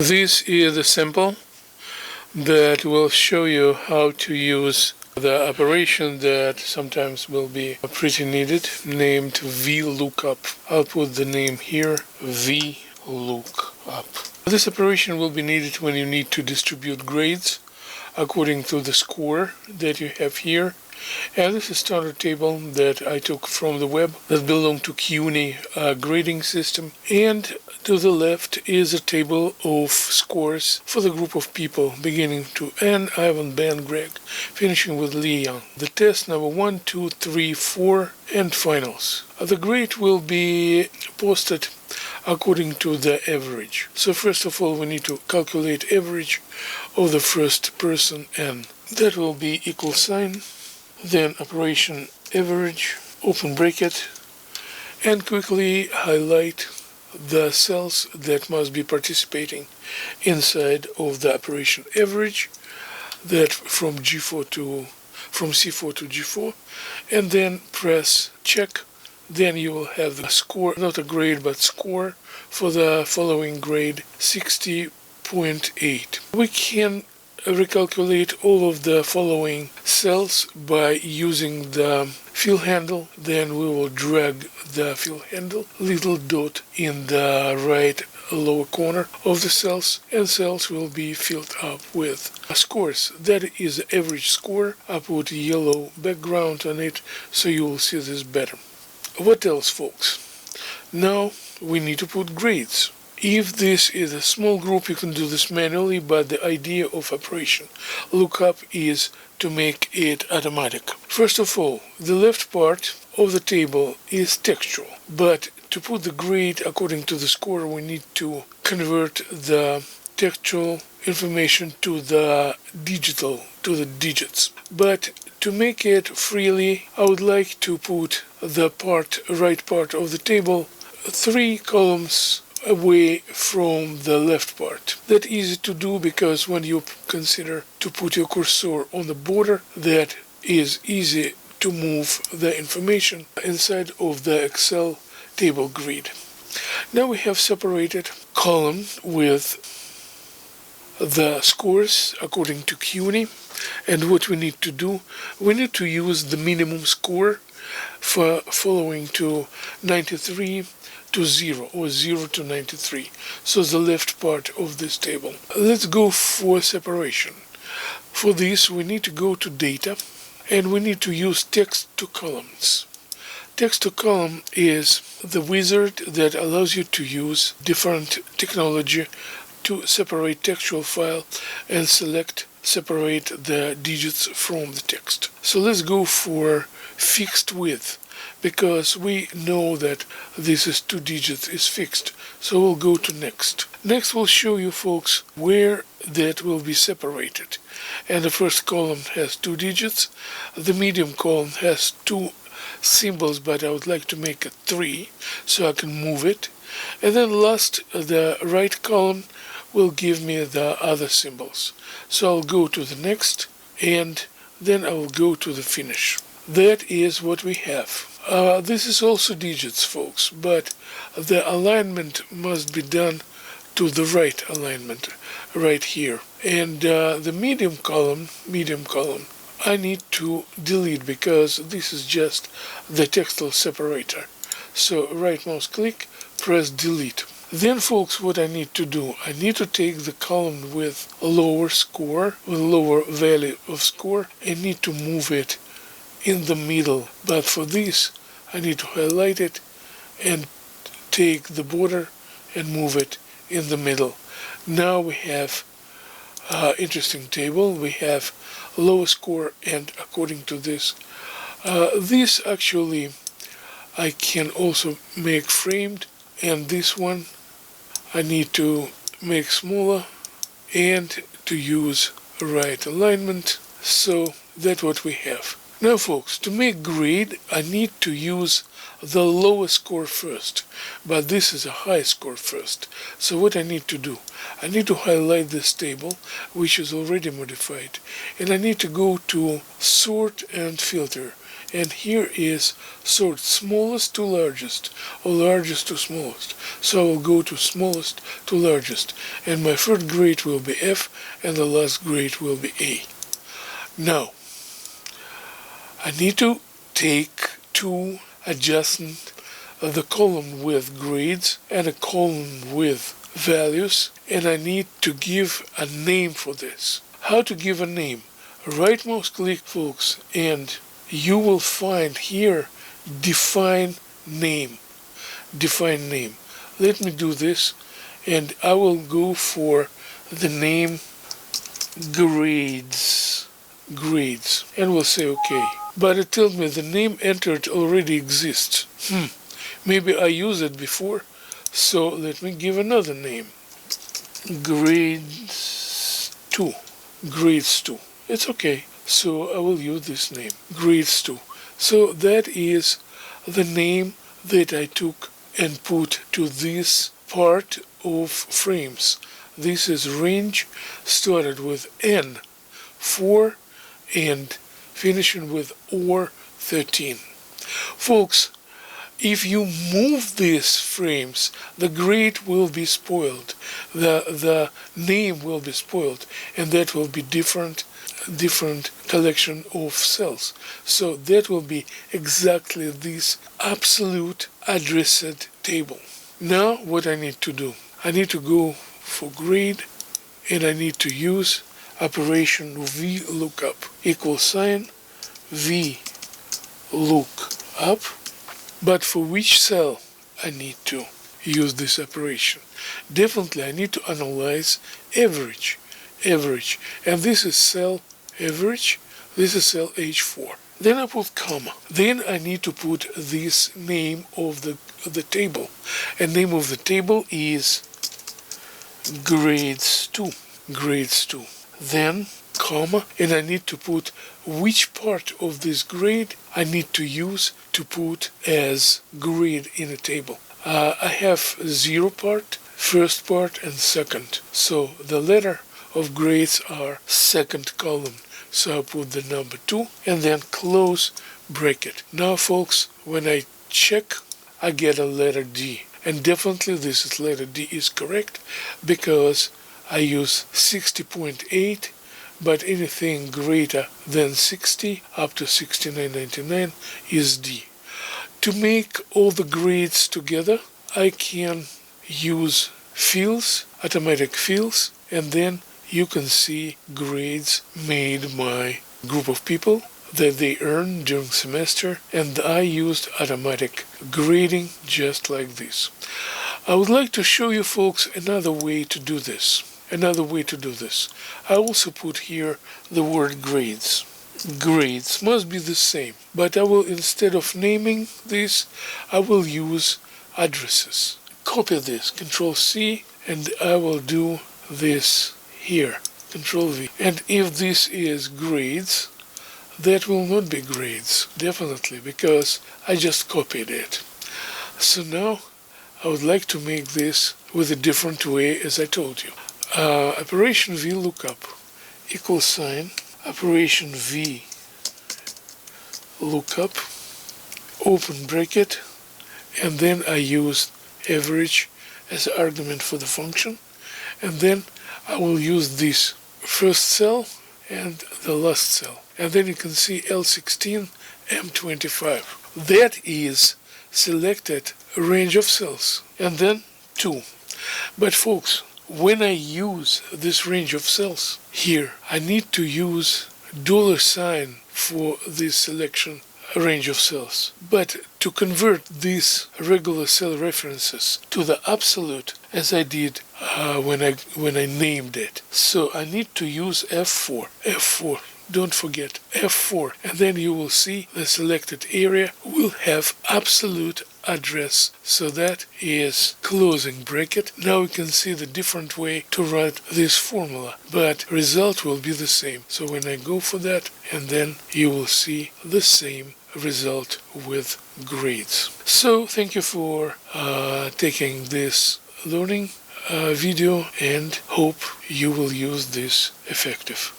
This is a sample that will show you how to use the operation that sometimes will be pretty needed, named Vlookup. I'll put the name here, Vlookup. This operation will be needed when you need to distribute grades according to the score that you have here. And this is a standard table that I took from the web that belonged to CUNY grading system. And to the left is a table of scores for the group of people, beginning to Anne, Ivan, Ben, Greg, finishing with Lee Young. The test number 1, 2, 3, 4, and finals. The grade will be posted according to the average. So first of all, we need to calculate average of the first person N. That will be equal sign, then operation average, open bracket, and quickly highlight the cells that must be participating inside of the operation average, that from C4 to G4, and then press check. Then you will have the score, not a grade but score, for the following grade 60.8. We can recalculate all of the following cells by using the fill handle. Then we will drag the fill handle, little dot in the right lower corner of the cells, and cells will be filled up with scores. That is the average score. I put yellow background on it so you will see this better. What else, folks? Now we need to put grades. If this is a small group, you can do this manually, but the idea of operation lookup is to make it automatic. First of all, the left part of the table is textual, but to put the grade according to the score, we need to convert the textual information to the digital, to the digits. But to make it freely, I would like to put the right part of the table 3 columns away from the left part. That's easy to do because when you consider to put your cursor on the border, that is easy to move the information inside of the Excel table grid. Now we have separated column with the scores according to CUNY, and what we need to do, we need to use the minimum score for following to 93 to 0 or 0 to 93. So the left part of this table. Let's go for separation. For this we need to go to data and we need to use text to columns. Text to column is the wizard that allows you to use different technology to separate textual file and separate the digits from the text. So let's go for fixed width, because we know that this is 2 digits is fixed. So we'll go to next. Next we'll show you, folks, where that will be separated. And the first column has 2 digits. The medium column has 2 symbols, but I would like to make it 3 so I can move it. And then last, the right column will give me the other symbols. So I'll go to the next and then I will go to the finish. That is what we have. This is also digits, folks, but the alignment must be done to the right alignment right here. And the medium column, I need to delete because this is just the textile separator. So right mouse click, press delete. Then, folks, what I need to do, I need to take the column with lower score, with lower value of score, and need to move it in the middle. But for this, I need to highlight it and take the border and move it in the middle. Now we have interesting table. We have lower score, and according to this, this actually I can also make framed, and this one I need to make smaller and to use right alignment. So that's what we have. Now, folks, to make grade, I need to use the lowest score first, but this is a high score first. So what I need to do, I need to highlight this table, which is already modified, and I need to go to sort and filter, and here is sort smallest to largest, or largest to smallest. So I will go to smallest to largest, and my first grade will be F, and the last grade will be A. Now, I need to take two adjacent the column with grades and a column with values, and I need to give a name for this. How to give a name? Right mouse click, folks, and you will find here define name. Define name. Let me do this, and I will go for the name grades, and we'll say OK. But it tells me the name entered already exists. Maybe I used it before, so let me give another name. Grades 2. Grades 2. It's okay. So I will use this name, grades 2. So that is the name that I took and put to this part of frames. This is range started with N4 and finishing with or 13. Folks, if you move these frames, the grade will be spoiled. The name will be spoiled, and that will be different collection of cells. So that will be exactly this absolute addressed table. Now what I need to do? I need to go for grade, and I need to use operation Vlookup equals sign Vlookup. But for which cell I need to use this operation? Definitely I need to analyze average, and this is cell average, this is cell H4. Then I put comma. Then I need to put this name of the table, and name of the table is grades 2. Then comma, and I need to put which part of this grade I need to use to put as grade in a table. I have 0 part, first part, and second. So the letter of grades are second column. So I put the number 2 and then close bracket. Now folks, when I check, I get a letter D. And definitely this is letter D is correct because I use 60.8, but anything greater than 60 up to 69.99 is D. To make all the grades together, I can use fields, automatic fields, and then you can see grades made by group of people that they earn during semester, and I used automatic grading just like this. I would like to show you folks another way to do this. I also put here the word grades. Grades must be the same, but I will, instead of naming this, I will use addresses. Copy this, Control C, and I will do this here, Control V. And if this is grades, that will not be grades, definitely, because I just copied it. So now I would like to make this with a different way, as I told you. Operation Vlookup equals sign operation Vlookup, open bracket, and then I use average as an argument for the function, and then I will use this first cell and the last cell, and then you can see L16 M25. That is selected range of cells, and then 2. But folks, when I use this range of cells here, I need to use $sign for this selection range of cells. But to convert these regular cell references to the absolute, as I did when I named it, so I need to use F4. Don't forget F4, and then you will see the selected area will have absolute address. So that is closing bracket. Now we can see the different way to write this formula, but result will be the same. So when I go for that, and then you will see the same result with grades. So thank you for taking this learning video, and hope you will use this effective.